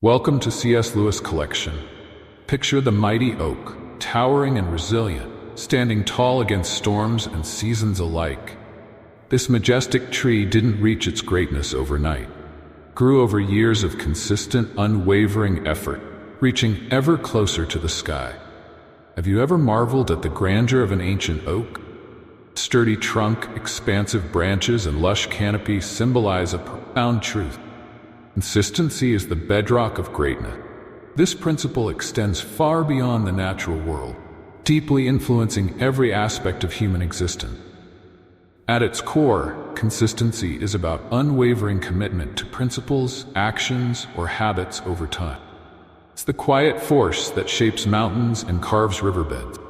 Welcome to C.S. Lewis Collection. Picture the mighty oak, towering and resilient, standing tall against storms and seasons alike. This majestic tree didn't reach its greatness overnight. It grew over years of consistent, unwavering effort, reaching ever closer to the sky. Have you ever marveled at the grandeur of an ancient oak? Its sturdy trunk, expansive branches, and lush canopy symbolize a profound truth. Consistency is the bedrock of greatness. This principle extends far beyond the natural world, deeply influencing every aspect of human existence. At its core, consistency is about unwavering commitment to principles, actions, or habits over time. It's the quiet force that shapes mountains and carves riverbeds.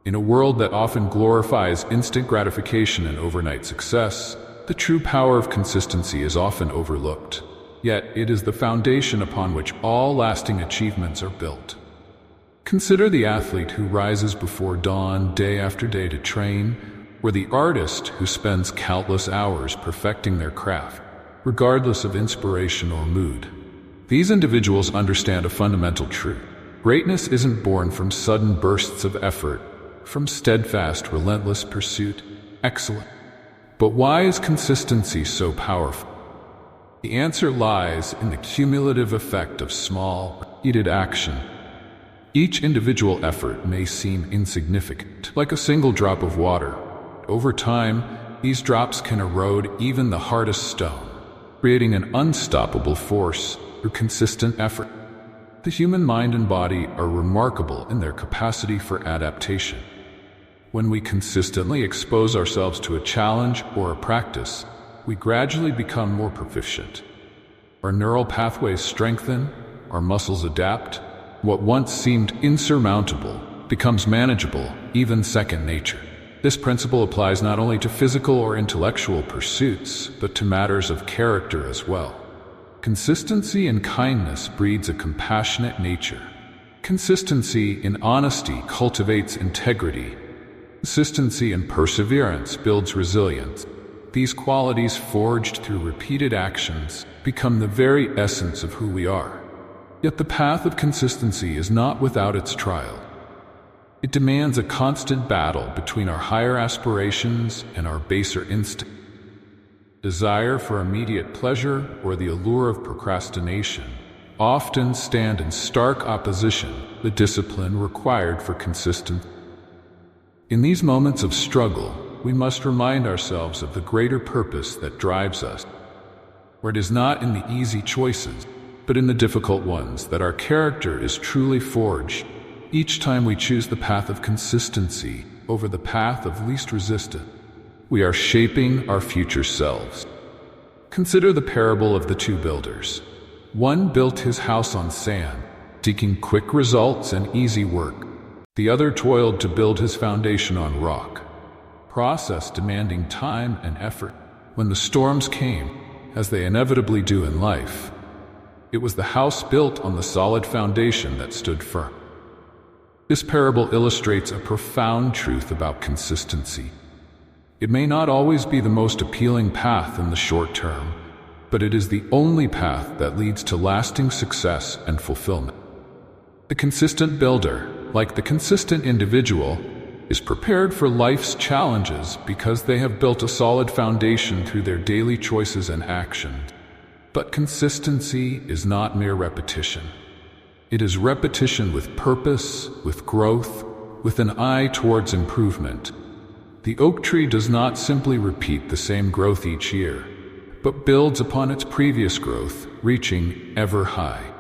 In a world that often glorifies instant gratification and overnight success, the true power of consistency is often overlooked, yet it is the foundation upon which all lasting achievements are built. Consider the athlete who rises before dawn day after day to train, or the artist who spends countless hours perfecting their craft, regardless of inspiration or mood. These individuals understand a fundamental truth. Greatness isn't born from sudden bursts of effort, from steadfast, relentless pursuit. Excellent. But why is consistency so powerful? The answer lies in the cumulative effect of small, repeated action. Each individual effort may seem insignificant, like a single drop of water. Over time, these drops can erode even the hardest stone, creating an unstoppable force through consistent effort. The human mind and body are remarkable in their capacity for adaptation. When we consistently expose ourselves to a challenge or a practice, we gradually become more proficient. Our neural pathways strengthen, our muscles adapt. What once seemed insurmountable becomes manageable, even second nature. This principle applies not only to physical or intellectual pursuits, but to matters of character as well. Consistency in kindness breeds a compassionate nature. Consistency in honesty cultivates integrity. Consistency and perseverance builds resilience. These qualities, forged through repeated actions, become the very essence of who we are. Yet the path of consistency is not without its trial. It demands a constant battle between our higher aspirations and our baser instincts. Desire for immediate pleasure or the allure of procrastination often stand in stark opposition to the discipline required for consistency. In these moments of struggle, we must remind ourselves of the greater purpose that drives us, where it is not in the easy choices, but in the difficult ones that our character is truly forged. Each time we choose the path of consistency over the path of least resistance, we are shaping our future selves. Consider the parable of the two builders. One built his house on sand, seeking quick results and easy work. The other toiled to build his foundation on rock, process demanding time and effort. When the storms came, as they inevitably do in life, it was the house built on the solid foundation that stood firm. This parable illustrates a profound truth about consistency. It may not always be the most appealing path in the short term, but it is the only path that leads to lasting success and fulfillment. The consistent builder, like the consistent individual, is prepared for life's challenges because they have built a solid foundation through their daily choices and actions. But consistency is not mere repetition. It is repetition with purpose, with growth, with an eye towards improvement. The oak tree does not simply repeat the same growth each year, but builds upon its previous growth, reaching ever high.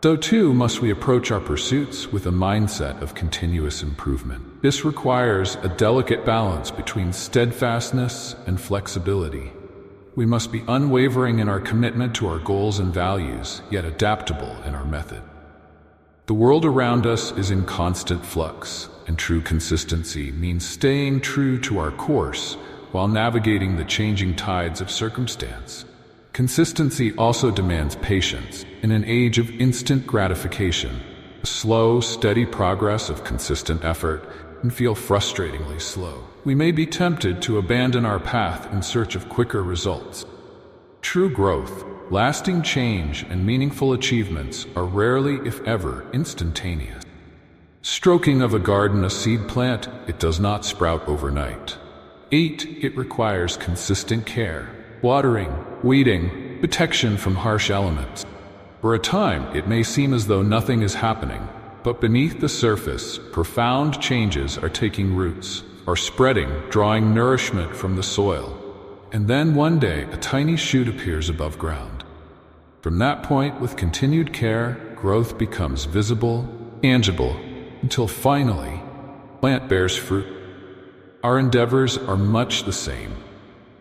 So too must we approach our pursuits with a mindset of continuous improvement. This requires a delicate balance between steadfastness and flexibility. We must be unwavering in our commitment to our goals and values, yet adaptable in our method. The world around us is in constant flux, and true consistency means staying true to our course while navigating the changing tides of circumstance. Consistency also demands patience. In an age of instant gratification, the slow, steady progress of consistent effort can feel frustratingly slow. We may be tempted to abandon our path in search of quicker results. True growth, lasting change and meaningful achievements are rarely, if ever, instantaneous. Stroking of a garden, a seed plant, it does not sprout overnight. 8. It requires consistent care, watering, weeding, protection from harsh elements. For a time, it may seem as though nothing is happening, but beneath the surface, profound changes are taking roots, are spreading, drawing nourishment from the soil. And then one day, a tiny shoot appears above ground. From that point, with continued care, growth becomes visible, tangible, until finally, the plant bears fruit. Our endeavors are much the same.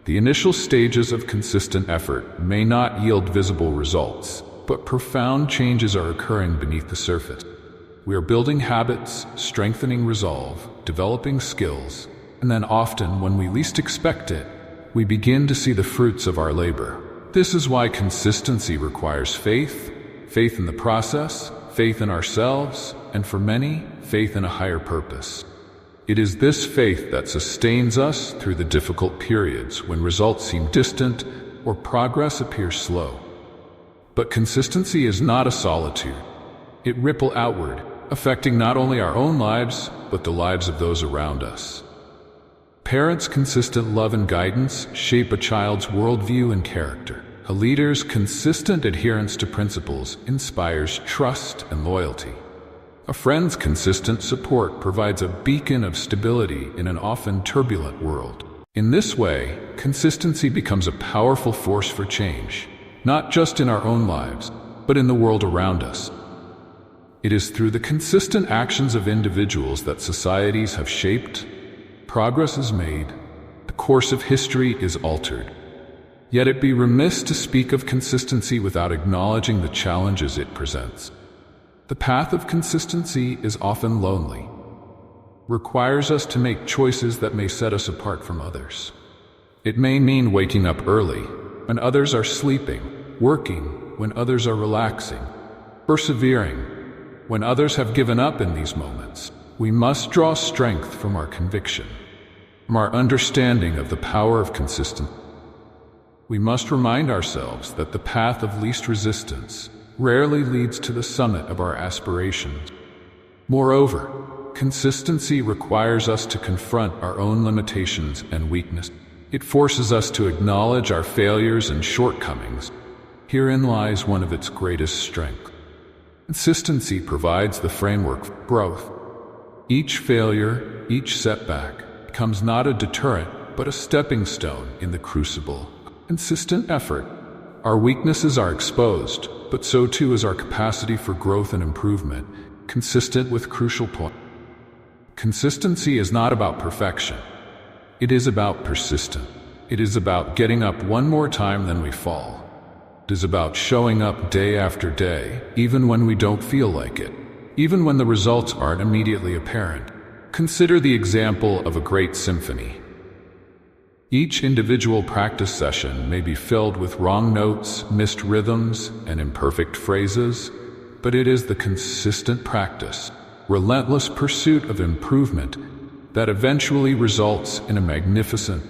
The initial stages of consistent effort may not yield visible results, but profound changes are occurring beneath the surface. We are building habits, strengthening resolve, developing skills, and then often, when we least expect it, we begin to see the fruits of our labor. This is why consistency requires faith in the process, faith in ourselves, and for many, faith in a higher purpose. It is this faith that sustains us through the difficult periods when results seem distant or progress appears slow. But consistency is not a solitude. It ripples outward, affecting not only our own lives, but the lives of those around us. Parents' consistent love and guidance shape a child's worldview and character. A leader's consistent adherence to principles inspires trust and loyalty. A friend's consistent support provides a beacon of stability in an often turbulent world. In this way, consistency becomes a powerful force for change, not just in our own lives, but in the world around us. It is through the consistent actions of individuals that societies have shaped, progress is made, the course of history is altered. Yet it be remiss to speak of consistency without acknowledging the challenges it presents. The path of consistency is often lonely, requires us to make choices that may set us apart from others. It may mean waking up early when others are sleeping, working when others are relaxing, persevering when others have given up. In these moments, we must draw strength from our conviction, from our understanding of the power of consistency. We must remind ourselves that the path of least resistance rarely leads to the summit of our aspirations. Moreover, consistency requires us to confront our own limitations and weakness. It forces us to acknowledge our failures and shortcomings. Herein lies one of its greatest strengths. Consistency provides the framework for growth. Each failure, each setback, becomes not a deterrent, but a stepping stone in the crucible. Consistent effort. Our weaknesses are exposed, but so too is our capacity for growth and improvement, consistent with crucial point. Consistency is not about perfection. It is about persistence. It is about getting up one more time than we fall. It is about showing up day after day, even when we don't feel like it, even when the results aren't immediately apparent. Consider the example of a great symphony. Each individual practice session may be filled with wrong notes, missed rhythms, and imperfect phrases, but it is the consistent practice, relentless pursuit of improvement that eventually results in a magnificent.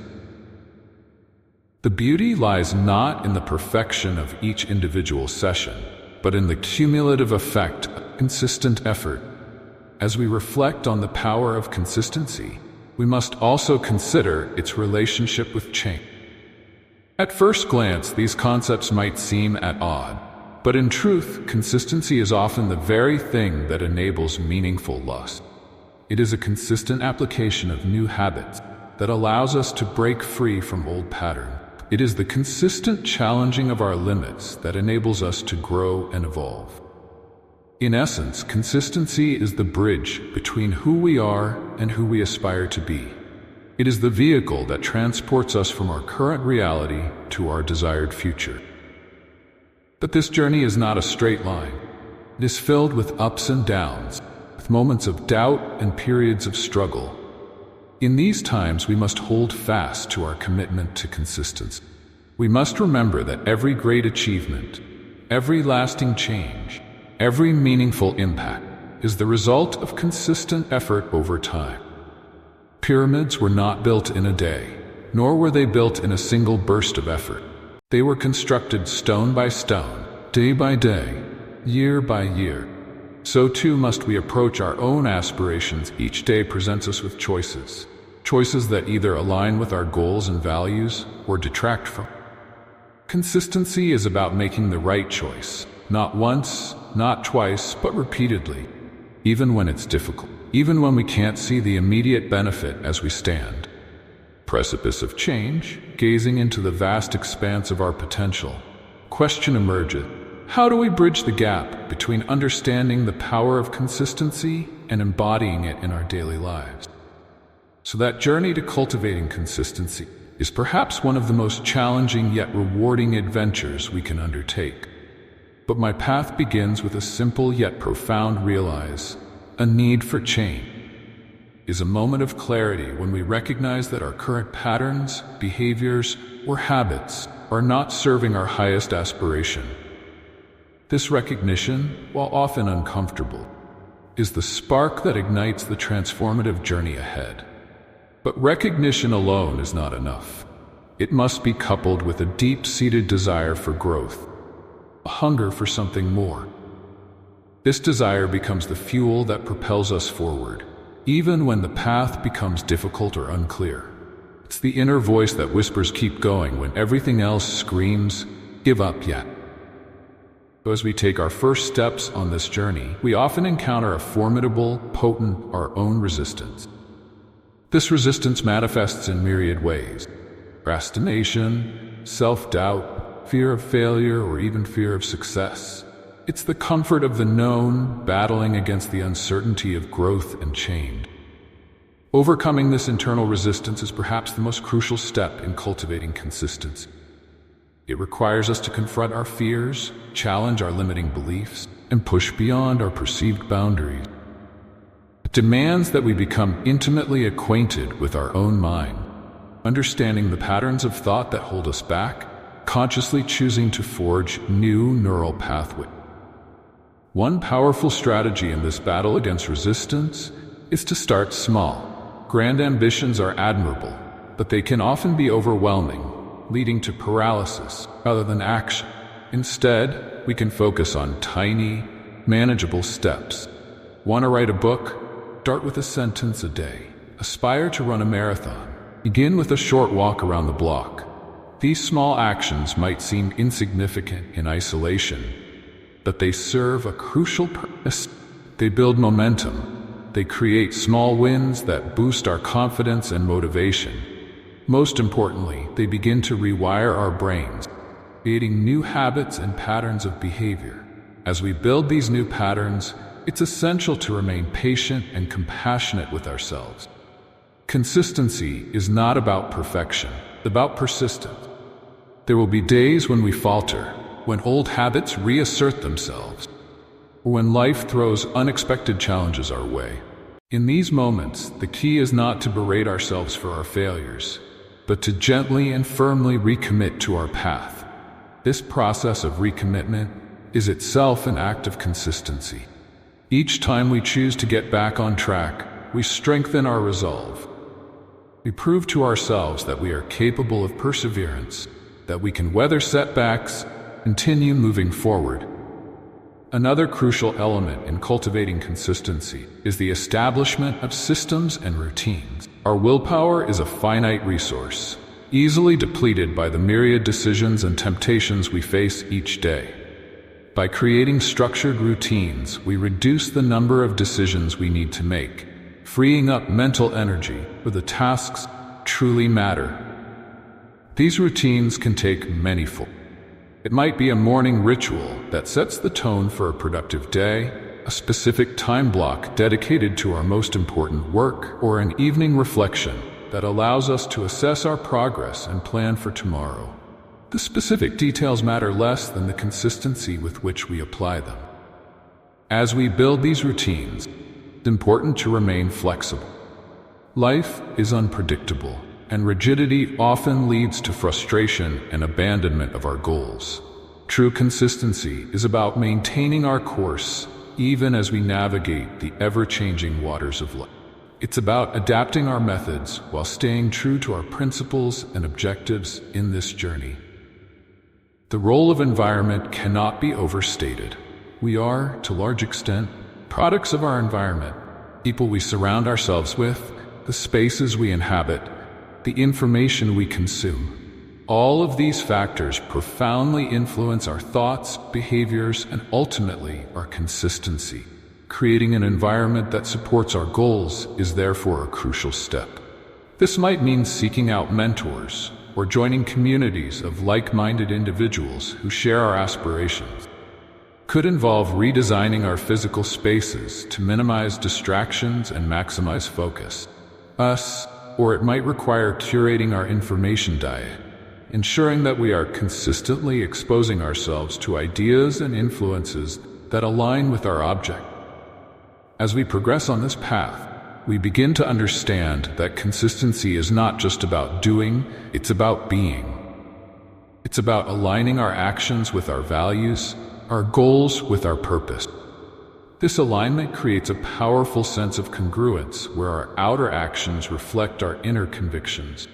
The beauty lies not in the perfection of each individual session, but in the cumulative effect of consistent effort. As we reflect on the power of consistency, we must also consider its relationship with change. At first glance, these concepts might seem at odds, but in truth, consistency is often the very thing that enables meaningful loss. It is a consistent application of new habits that allows us to break free from old patterns. It is the consistent challenging of our limits that enables us to grow and evolve. In essence, consistency is the bridge between who we are and who we aspire to be. It is the vehicle that transports us from our current reality to our desired future. But this journey is not a straight line. It is filled with ups and downs, with moments of doubt and periods of struggle. In these times, we must hold fast to our commitment to consistency. We must remember that every great achievement, every lasting change, every meaningful impact is the result of consistent effort over time. Pyramids were not built in a day, nor were they built in a single burst of effort. They were constructed stone by stone, day by day, year by year. So too must we approach our own aspirations. Each day presents us with choices. Choices that either align with our goals and values or detract from. Consistency is about making the right choice, not once, not twice, but repeatedly, even when it's difficult, even when we can't see the immediate benefit as we stand. Precipice of change, gazing into the vast expanse of our potential. Question emerges: how do we bridge the gap between understanding the power of consistency and embodying it in our daily lives? So that journey to cultivating consistency is perhaps one of the most challenging yet rewarding adventures we can undertake. But my path begins with a simple yet profound realize: a need for change is a moment of clarity when we recognize that our current patterns, behaviors, or habits are not serving our highest aspiration. This recognition, while often uncomfortable, is the spark that ignites the transformative journey ahead. But recognition alone is not enough. It must be coupled with a deep-seated desire for growth, a hunger for something more. This desire becomes the fuel that propels us forward, even when the path becomes difficult or unclear. It's the inner voice that whispers keep going when everything else screams, give up yet. As we take our first steps on this journey, we often encounter a formidable, potent, our own resistance. This resistance manifests in myriad ways: procrastination, self-doubt, fear of failure, or even fear of success. It's the comfort of the known battling against the uncertainty of growth and change. Overcoming this internal resistance is perhaps the most crucial step in cultivating consistency. It requires us to confront our fears, challenge our limiting beliefs, and push beyond our perceived boundaries. It demands that we become intimately acquainted with our own mind, understanding the patterns of thought that hold us back, consciously choosing to forge new neural pathways. One powerful strategy in this battle against resistance is to start small. Grand ambitions are admirable, but they can often be overwhelming, leading to paralysis rather than action. Instead, we can focus on tiny, manageable steps. Want to write a book? Start with a sentence a day. Aspire to run a marathon. Begin with a short walk around the block. These small actions might seem insignificant in isolation, but they serve a crucial purpose. They build momentum. They create small wins that boost our confidence and motivation. Most importantly, they begin to rewire our brains, creating new habits and patterns of behavior. As we build these new patterns, it's essential to remain patient and compassionate with ourselves. Consistency is not about perfection, it's about persistence. There will be days when we falter, when old habits reassert themselves, or when life throws unexpected challenges our way. In these moments, the key is not to berate ourselves for our failures, but to gently and firmly recommit to our path. This process of recommitment is itself an act of consistency. Each time we choose to get back on track, we strengthen our resolve. We prove to ourselves that we are capable of perseverance, that we can weather setbacks, continue moving forward. Another crucial element in cultivating consistency is the establishment of systems and routines. Our willpower is a finite resource, easily depleted by the myriad decisions and temptations we face each day. By creating structured routines, we reduce the number of decisions we need to make, freeing up mental energy for the tasks that truly matter. These routines can take many forms. It might be a morning ritual that sets the tone for a productive day, a specific time block dedicated to our most important work, or an evening reflection that allows us to assess our progress and plan for tomorrow. The specific details matter less than the consistency with which we apply them. As we build these routines, it's important to remain flexible. Life is unpredictable, and rigidity often leads to frustration and abandonment of our goals. True consistency is about maintaining our course even as we navigate the ever-changing waters of life. It's about adapting our methods while staying true to our principles and objectives in this journey. The role of environment cannot be overstated. We are, to large extent, products of our environment, people we surround ourselves with, the spaces we inhabit, the information we consume. All of these factors profoundly influence our thoughts, behaviors, and ultimately our consistency. Creating an environment that supports our goals is therefore a crucial step. This might mean seeking out mentors or joining communities of like-minded individuals who share our aspirations. Could involve redesigning our physical spaces to minimize distractions and maximize focus. Or it might require curating our information diet, ensuring that we are consistently exposing ourselves to ideas and influences that align with our object. As we progress on this path, we begin to understand that consistency is not just about doing, it's about being. It's about aligning our actions with our values, our goals with our purpose. This alignment creates a powerful sense of congruence where our outer actions reflect our inner convictions.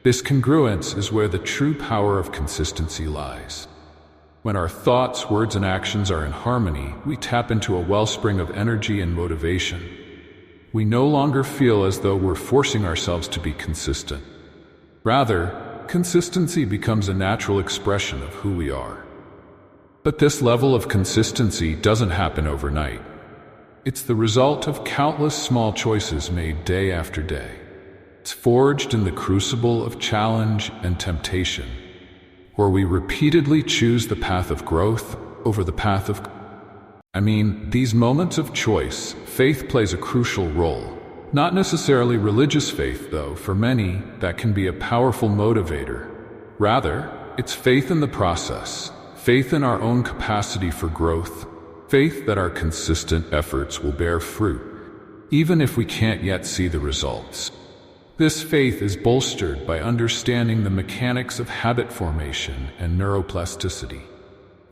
This congruence is where the true power of consistency lies. When our thoughts, words, and actions are in harmony, we tap into a wellspring of energy and motivation. We no longer feel as though we're forcing ourselves to be consistent. Rather, consistency becomes a natural expression of who we are. But this level of consistency doesn't happen overnight. It's the result of countless small choices made day after day. It's forged in the crucible of challenge and temptation, where we repeatedly choose the path of growth over the path of... these moments of choice, faith plays a crucial role. Not necessarily religious faith, though. For many, that can be a powerful motivator. Rather, it's faith in the process, faith in our own capacity for growth, faith that our consistent efforts will bear fruit, even if we can't yet see the results. This faith is bolstered by understanding the mechanics of habit formation and neuroplasticity.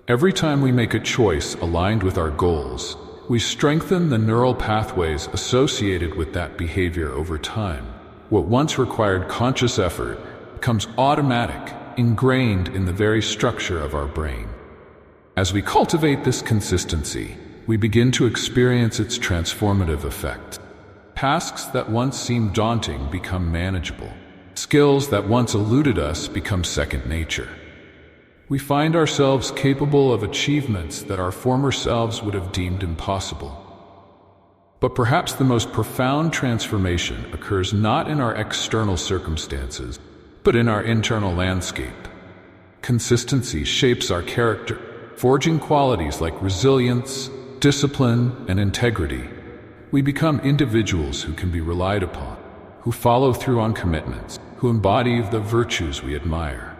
Every time we make a choice aligned with our goals, we strengthen the neural pathways associated with that behavior over time. What once required conscious effort becomes automatic, ingrained in the very structure of our brain. As we cultivate this consistency, we begin to experience its transformative effect. Tasks that once seemed daunting become manageable. Skills that once eluded us become second nature. We find ourselves capable of achievements that our former selves would have deemed impossible. But perhaps the most profound transformation occurs not in our external circumstances, but in our internal landscape. Consistency shapes our character, forging qualities like resilience, discipline, and integrity. We become individuals who can be relied upon, who follow through on commitments, who embody the virtues we admire.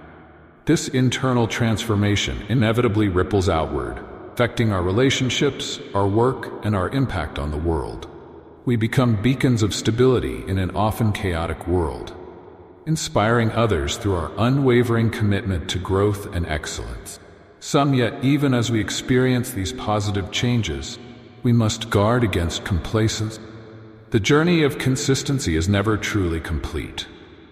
This internal transformation inevitably ripples outward, affecting our relationships, our work, and our impact on the world. We become beacons of stability in an often chaotic world, inspiring others through our unwavering commitment to growth and excellence. Yet, even as we experience these positive changes, we must guard against complacency. The journey of consistency is never truly complete.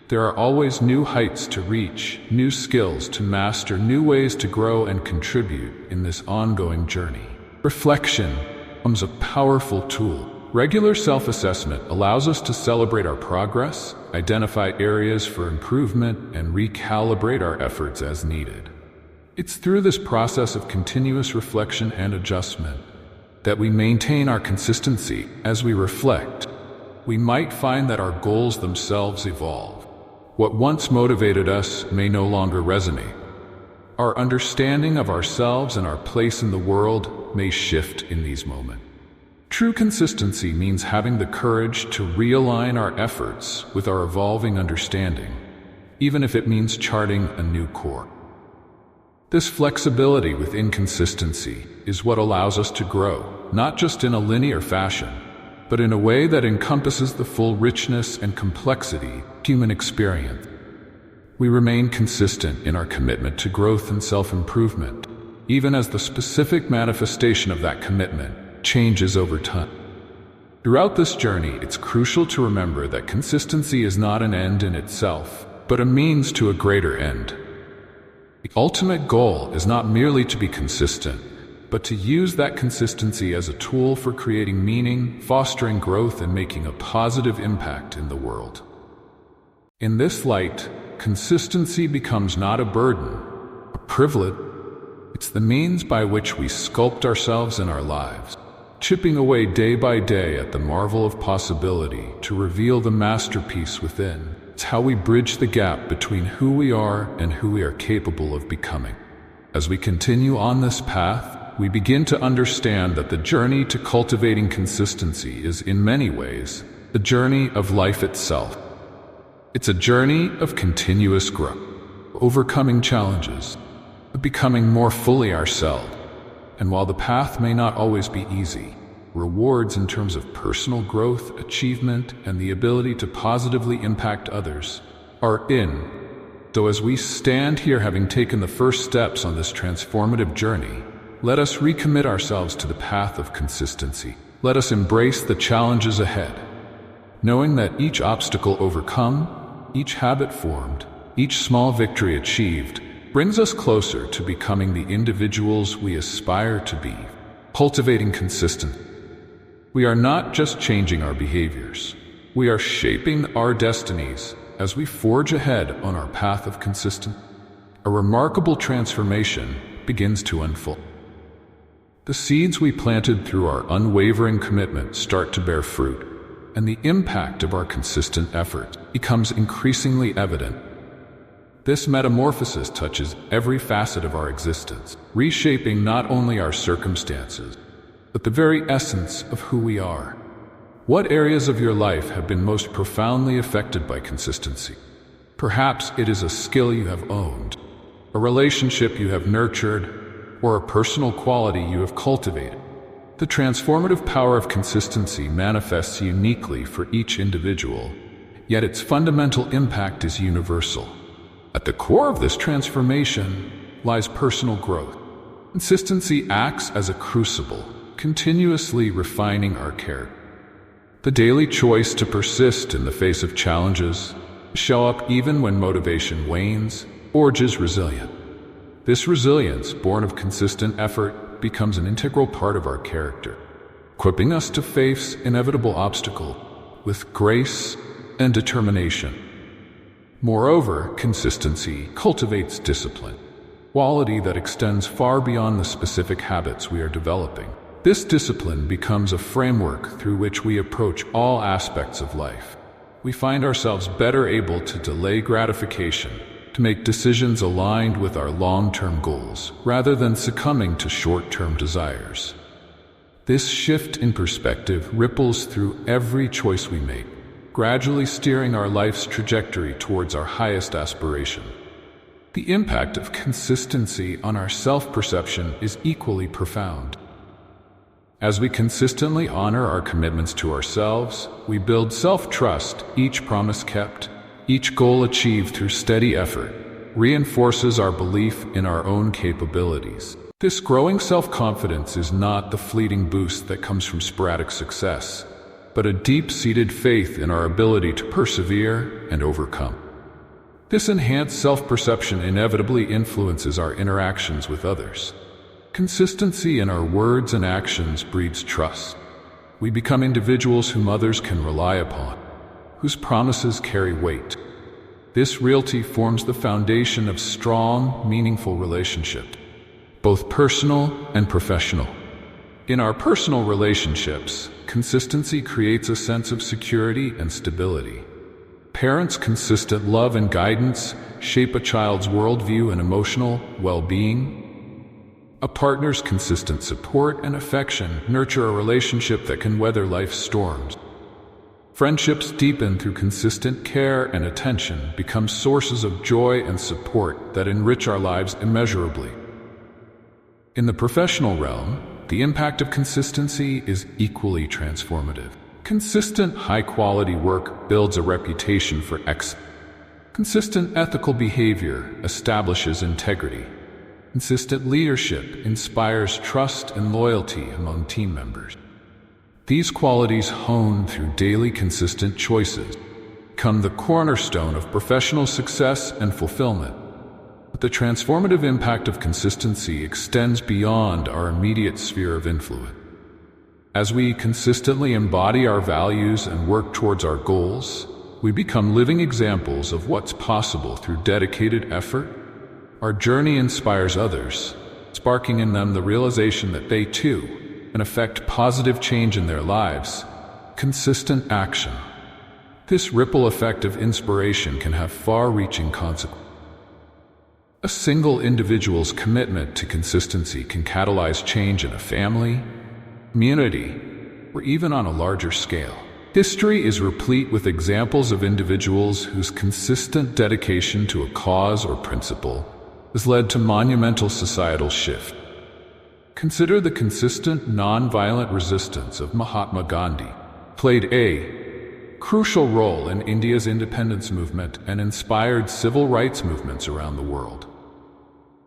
There are always new heights to reach, new skills to master, new ways to grow and contribute in this ongoing journey. Reflection becomes a powerful tool. Regular self-assessment allows us to celebrate our progress, identify areas for improvement, and recalibrate our efforts as needed. It's through this process of continuous reflection and adjustment that we maintain our consistency. As we reflect, we might find that our goals themselves evolve. What once motivated us may no longer resonate. Our understanding of ourselves and our place in the world may shift in these moments. True consistency means having the courage to realign our efforts with our evolving understanding, even if it means charting a new course. This flexibility with inconsistency is what allows us to grow, not just in a linear fashion, but in a way that encompasses the full richness and complexity of human experience. We remain consistent in our commitment to growth and self-improvement, even as the specific manifestation of that commitment changes over time. Throughout this journey, it's crucial to remember that consistency is not an end in itself, but a means to a greater end. The ultimate goal is not merely to be consistent, but to use that consistency as a tool for creating meaning, fostering growth, and making a positive impact in the world. In this light, consistency becomes not a burden, a privilege. It's the means by which we sculpt ourselves and our lives, chipping away day by day at the marvel of possibility to reveal the masterpiece within. It's how we bridge the gap between who we are and who we are capable of becoming. As we continue on this path, we begin to understand that the journey to cultivating consistency is, in many ways, the journey of life itself. It's a journey of continuous growth, overcoming challenges, becoming more fully ourselves. And while the path may not always be easy, rewards in terms of personal growth, achievement, and the ability to positively impact others are in. So as we stand here having taken the first steps on this transformative journey, let us recommit ourselves to the path of consistency. Let us embrace the challenges ahead, knowing that each obstacle overcome, each habit formed, each small victory achieved, brings us closer to becoming the individuals we aspire to be. Cultivating consistency. We are not just changing our behaviors. We are shaping our destinies as we forge ahead on our path of consistency. A remarkable transformation begins to unfold. The seeds we planted through our unwavering commitment start to bear fruit, and the impact of our consistent effort becomes increasingly evident. This metamorphosis touches every facet of our existence, reshaping not only our circumstances, but the very essence of who we are. What areas of your life have been most profoundly affected by consistency? Perhaps it is a skill you have owned, a relationship you have nurtured, or a personal quality you have cultivated. The transformative power of consistency manifests uniquely for each individual, yet its fundamental impact is universal. At the core of this transformation lies personal growth. Consistency acts as a crucible, continuously refining our character. The daily choice to persist in the face of challenges, show up even when motivation wanes, forges resilience. This resilience, born of consistent effort, becomes an integral part of our character, equipping us to face inevitable obstacles with grace and determination. Moreover, consistency cultivates discipline, quality that extends far beyond the specific habits we are developing. This discipline becomes a framework through which we approach all aspects of life. We find ourselves better able to delay gratification, to make decisions aligned with our long-term goals, rather than succumbing to short-term desires. This shift in perspective ripples through every choice we make, gradually steering our life's trajectory towards our highest aspiration. The impact of consistency on our self-perception is equally profound. As we consistently honor our commitments to ourselves, we build self-trust. Each promise kept, each goal achieved through steady effort, reinforces our belief in our own capabilities. This growing self-confidence is not the fleeting boost that comes from sporadic success, but a deep-seated faith in our ability to persevere and overcome. This enhanced self-perception inevitably influences our interactions with others. Consistency in our words and actions breeds trust. We become individuals whom others can rely upon, whose promises carry weight. This realty forms the foundation of strong, meaningful relationships, both personal and professional. In our personal relationships, consistency creates a sense of security and stability. Parents' consistent love and guidance shape a child's worldview and emotional well-being. A partner's consistent support and affection nurture a relationship that can weather life's storms. Friendships deepen through consistent care and attention, become sources of joy and support that enrich our lives immeasurably. In the professional realm, the impact of consistency is equally transformative. Consistent, high-quality work builds a reputation for excellence. Consistent ethical behavior establishes integrity. Consistent leadership inspires trust and loyalty among team members. These qualities, honed through daily consistent choices, become the cornerstone of professional success and fulfillment. But the transformative impact of consistency extends beyond our immediate sphere of influence. As we consistently embody our values and work towards our goals, we become living examples of what's possible through dedicated effort. Our journey inspires others, sparking in them the realization that they too can affect positive change in their lives. Consistent action. This ripple effect of inspiration can have far-reaching consequences. A single individual's commitment to consistency can catalyze change in a family, community, or even on a larger scale. History is replete with examples of individuals whose consistent dedication to a cause or principle has led to monumental societal shift. Consider the consistent non-violent resistance of Mahatma Gandhi, played a crucial role in India's independence movement and inspired civil rights movements around the world.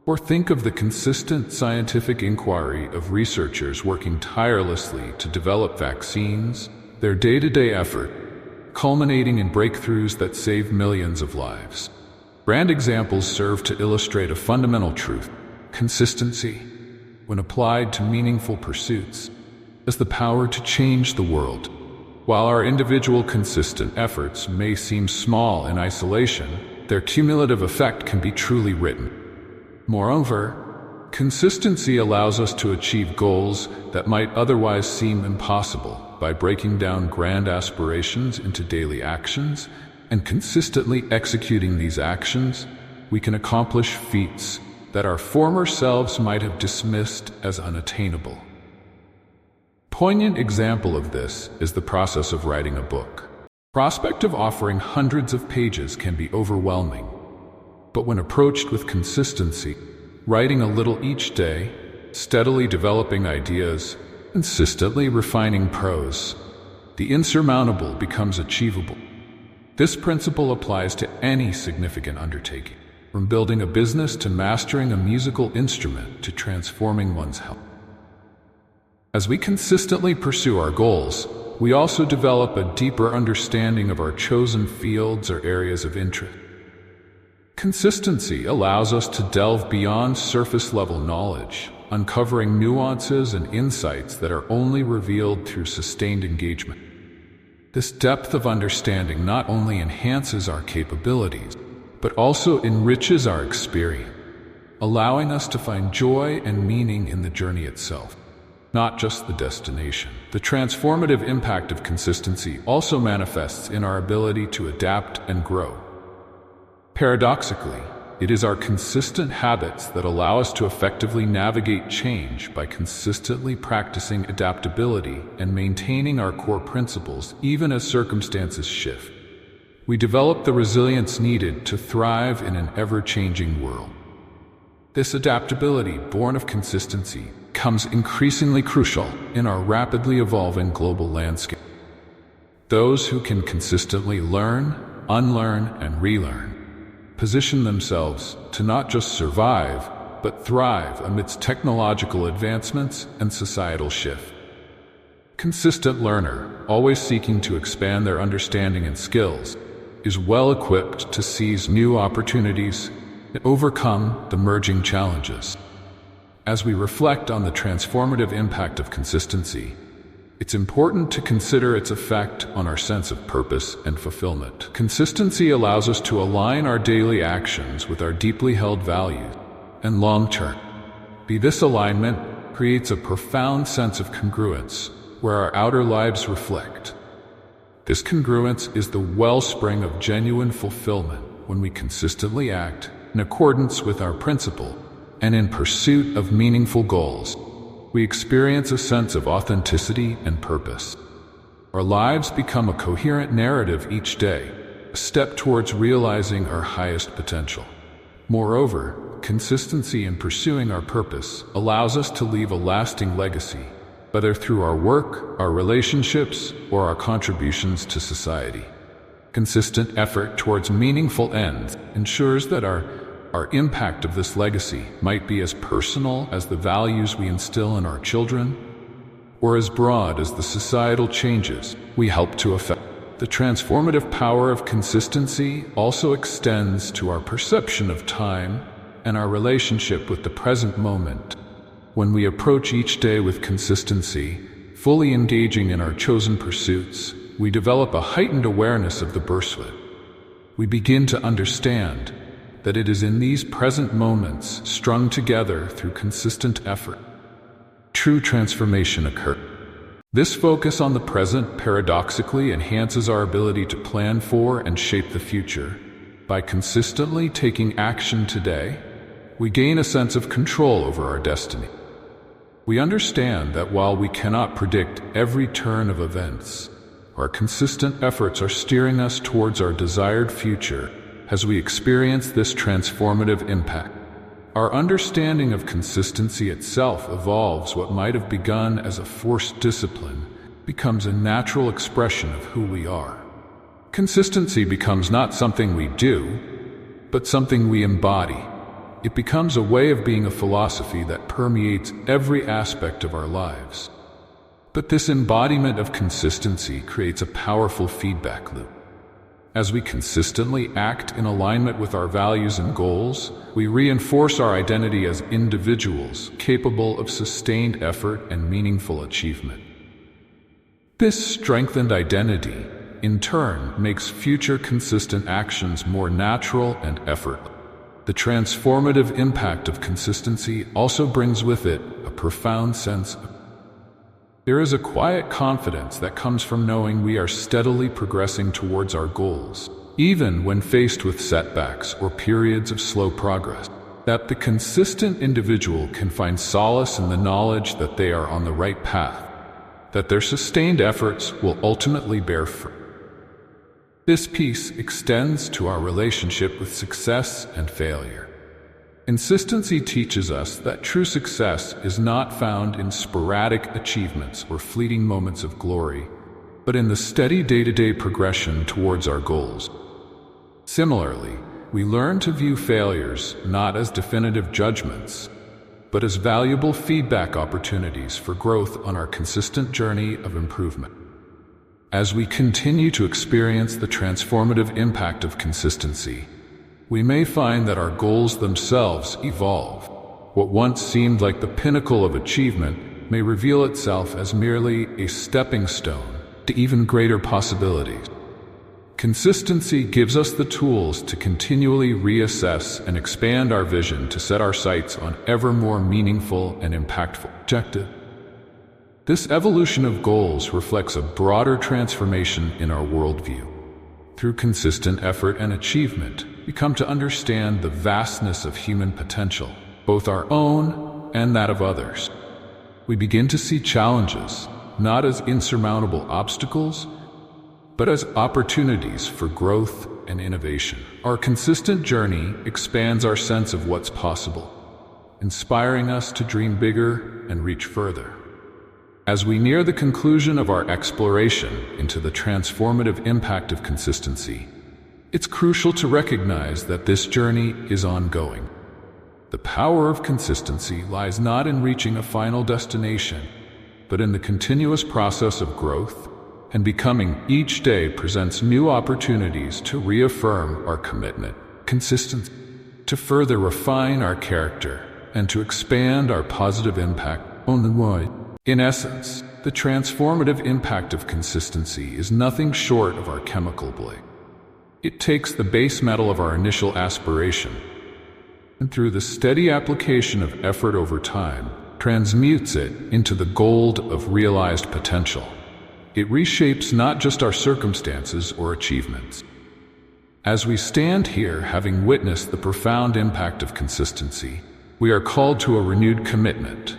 Or think of the consistent scientific inquiry of researchers working tirelessly to develop vaccines, their day-to-day effort culminating in breakthroughs that save millions of lives. Brand examples serve to illustrate a fundamental truth: consistency, when applied to meaningful pursuits, has the power to change the world. While our individual consistent efforts may seem small in isolation, their cumulative effect can be truly written. Moreover, consistency allows us to achieve goals that might otherwise seem impossible by breaking down grand aspirations into daily actions and consistently executing these actions. We can accomplish feats that our former selves might have dismissed as unattainable. Poignant example of this is the process of writing a book. The prospect of offering hundreds of pages can be overwhelming. But when approached with consistency, writing a little each day, steadily developing ideas, consistently refining prose, the insurmountable becomes achievable. This principle applies to any significant undertaking, from building a business to mastering a musical instrument to transforming one's health. As we consistently pursue our goals, we also develop a deeper understanding of our chosen fields or areas of interest. Consistency allows us to delve beyond surface-level knowledge, uncovering nuances and insights that are only revealed through sustained engagement. This depth of understanding not only enhances our capabilities, but also enriches our experience, allowing us to find joy and meaning in the journey itself, not just the destination. The transformative impact of consistency also manifests in our ability to adapt and grow. Paradoxically, it is our consistent habits that allow us to effectively navigate change by consistently practicing adaptability and maintaining our core principles even as circumstances shift. We develop the resilience needed to thrive in an ever-changing world. This adaptability, born of consistency, becomes increasingly crucial in our rapidly evolving global landscape. Those who can consistently learn, unlearn, and relearn position themselves to not just survive, but thrive amidst technological advancements and societal shift. Consistent learner, always seeking to expand their understanding and skills, is well equipped to seize new opportunities and overcome the emerging challenges. As we reflect on the transformative impact of consistency, it's important to consider its effect on our sense of purpose and fulfillment. Consistency allows us to align our daily actions with our deeply held values and long-term. This alignment creates a profound sense of congruence where our outer lives reflect. This congruence is the wellspring of genuine fulfillment when we consistently act in accordance with our principle and in pursuit of meaningful goals. We experience a sense of authenticity and purpose. Our lives become a coherent narrative each day, a step towards realizing our highest potential. Moreover, consistency in pursuing our purpose allows us to leave a lasting legacy, whether through our work, our relationships, or our contributions to society. Consistent effort towards meaningful ends ensures that our impact of this legacy might be as personal as the values we instill in our children, or as broad as the societal changes we help to effect. The transformative power of consistency also extends to our perception of time and our relationship with the present moment. When we approach each day with consistency, fully engaging in our chosen pursuits, we develop a heightened awareness of the pursuit. We begin to understand that it is in these present moments, strung together through consistent effort, true transformation occurs. This focus on the present paradoxically enhances our ability to plan for and shape the future. By consistently taking action today, we gain a sense of control over our destiny. We understand that while we cannot predict every turn of events, our consistent efforts are steering us towards our desired future as we experience this transformative impact. Our understanding of consistency itself evolves. What might have begun as a forced discipline becomes a natural expression of who we are. Consistency becomes not something we do, but something we embody. It becomes a way of being, a philosophy that permeates every aspect of our lives. But this embodiment of consistency creates a powerful feedback loop. As we consistently act in alignment with our values and goals, we reinforce our identity as individuals capable of sustained effort and meaningful achievement. This strengthened identity, in turn, makes future consistent actions more natural and effortless. The transformative impact of consistency also brings with it a profound sense of There is a quiet confidence that comes from knowing we are steadily progressing towards our goals, even when faced with setbacks or periods of slow progress. That the consistent individual can find solace in the knowledge that they are on the right path, that their sustained efforts will ultimately bear fruit. This peace extends to our relationship with success and failure. Consistency teaches us that true success is not found in sporadic achievements or fleeting moments of glory, but in the steady day-to-day progression towards our goals. Similarly, we learn to view failures not as definitive judgments, but as valuable feedback opportunities for growth on our consistent journey of improvement. As we continue to experience the transformative impact of consistency, we may find that our goals themselves evolve. What once seemed like the pinnacle of achievement may reveal itself as merely a stepping stone to even greater possibilities. Consistency gives us the tools to continually reassess and expand our vision, to set our sights on ever more meaningful and impactful objectives. This evolution of goals reflects a broader transformation in our worldview. Through consistent effort and achievement, we come to understand the vastness of human potential, both our own and that of others. We begin to see challenges not as insurmountable obstacles, but as opportunities for growth and innovation. Our consistent journey expands our sense of what's possible, inspiring us to dream bigger and reach further. As we near the conclusion of our exploration into the transformative impact of consistency, it's crucial to recognize that this journey is ongoing. The power of consistency lies not in reaching a final destination, but in the continuous process of growth and becoming. Each day presents new opportunities to reaffirm our commitment, consistency, to further refine our character, and to expand our positive impact on the world. In essence, the transformative impact of consistency is nothing short of our chemical blade. It takes the base metal of our initial aspiration, and through the steady application of effort over time, transmutes it into the gold of realized potential. It reshapes not just our circumstances or achievements. As we stand here, having witnessed the profound impact of consistency, we are called to a renewed commitment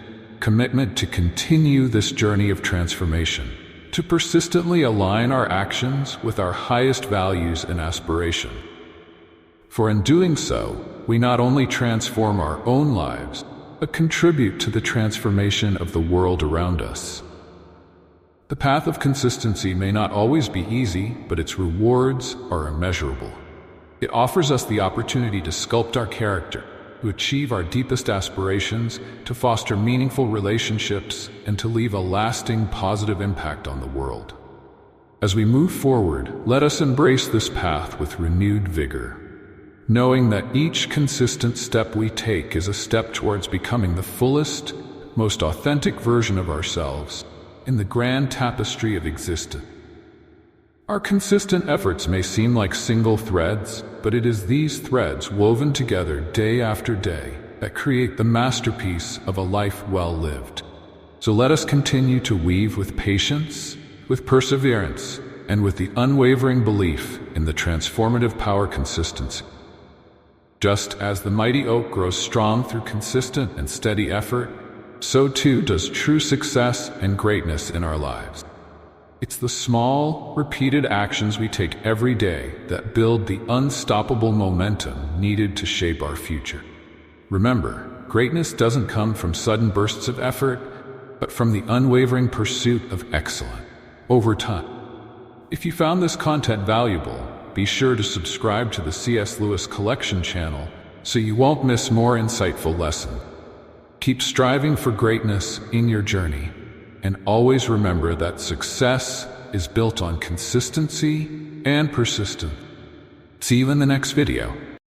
to continue this journey of transformation, to persistently align our actions with our highest values and aspiration. For in doing so, we not only transform our own lives, but contribute to the transformation of the world around us. The path of consistency may not always be easy, but its rewards are immeasurable. It offers us the opportunity to sculpt our character, to achieve our deepest aspirations, to foster meaningful relationships, and to leave a lasting positive impact on the world. As we move forward, let us embrace this path with renewed vigor. knowing that each consistent step we take is a step towards becoming the fullest, most authentic version of ourselves in the grand tapestry of existence. Our consistent efforts may seem like single threads, but it is these threads woven together day after day that create the masterpiece of a life well lived. So let us continue to weave with patience, with perseverance, and with the unwavering belief in the transformative power consistency. Just as the mighty oak grows strong through consistent and steady effort, so too does true success and greatness in our lives. It's the small, repeated actions we take every day that build the unstoppable momentum needed to shape our future. Remember, greatness doesn't come from sudden bursts of effort, but from the unwavering pursuit of excellence over time. If you found this content valuable, be sure to subscribe to the C.S. Lewis Collection channel so you won't miss more insightful lessons. Keep striving for greatness in your journey, and always remember that success is built on consistency and persistence. See you in the next video.